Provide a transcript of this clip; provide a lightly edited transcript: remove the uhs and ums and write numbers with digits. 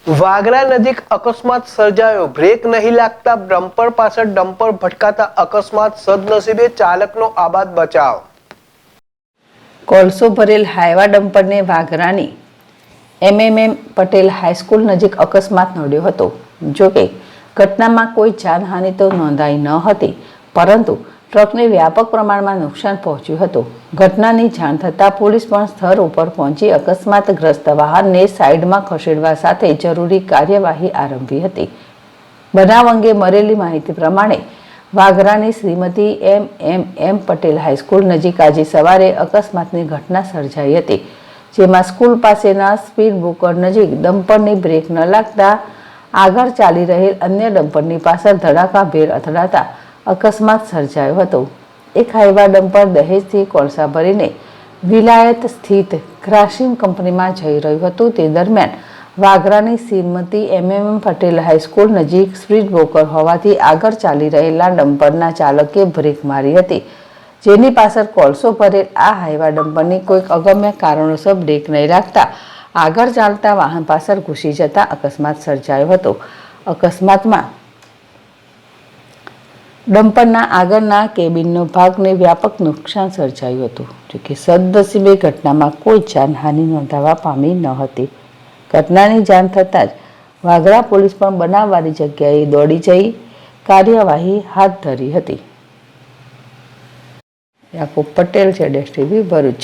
વાગરા નજીક અકસ્માત સર્જાયો. બ્રેક નહીં લાગતા ડમ્પર પાછળ ડમ્પર ભટકાતા અકસ્માત. સદનસીબે ચાલકનો આબાદ બચાવ. કોલસો ભરેલ હાઈવા ડમ્પરને વાગરાની એમએમએમ પટેલ હાઈસ્કૂલ નજીક અકસ્માત નડ્યો હતો. જોકે ઘટનામાં કોઈ જાનહાનિ તો નોંધાઈ ન હતી, પરંતુ ટ્રકને વ્યાપક પ્રમાણમાં નુકસાન પહોંચ્યું હતું. ઘટનાની જાણ થતાં પોલીસ પણ સ્થળ ઉપર પહોંચી અકસ્માતગ્રસ્ત વાહનને સાઈડમાં ખસેડવા સાથે જરૂરી કાર્યવાહી આરંભી હતી. બનાવ અંગે મળેલી માહિતી પ્રમાણે વાગરાની શ્રીમતી એમ પટેલ હાઈસ્કૂલ નજીક આજે સવારે અકસ્માતની ઘટના સર્જાઈ હતી, જેમાં સ્કૂલ પાસેના સ્પીડ બ્રેકર નજીક ડમ્પરની બ્રેક ન લાગતા આગળ ચાલી રહેલ અન્ય ડમ્પરની પાછળ ધડાકાભેર અથડાતા અકસ્માત સર્જાયો હતો. એક હાઈવા ડમ્પર દહેજથી કોલસા ભરીને વિલાયત સ્થિત ક્રાસિંગ કંપનીમાં જઈ રહ્યું હતું. તે દરમિયાન વાગરાની શ્રીમતી એમએમ પટેલ હાઈસ્કૂલ નજીક સ્પીડ બ્રેકર હોવાથી આગળ ચાલી રહેલા ડમ્પરના ચાલકે બ્રેક મારી હતી, જેની પાછળ કોલસો ભરેલ આ હાઈવા ડમ્પરની કોઈક અગમ્ય કારણોસર બ્રેક નહીં લાગતા આગળ ચાલતા વાહન પાછળ ઘૂસી જતા અકસ્માત સર્જાયો હતો. અકસ્માતમાં ડમ્પરના આગળના કેબિનનો ભાગને વ્યાપક નુકસાન સર્જાયું હતું. જોકે સદનસીબે ઘટનામાં કોઈ જાનહાનિ નોંધાવા પામી ન હતી. ઘટનાની જાણ થતાં જ વાગરા પોલીસ પણ બનાવવાળી જગ્યાએ દોડી જઈ કાર્યવાહી હાથ ધરી હતી. યાકુબ પટેલ, ZSTV, ભરૂચ.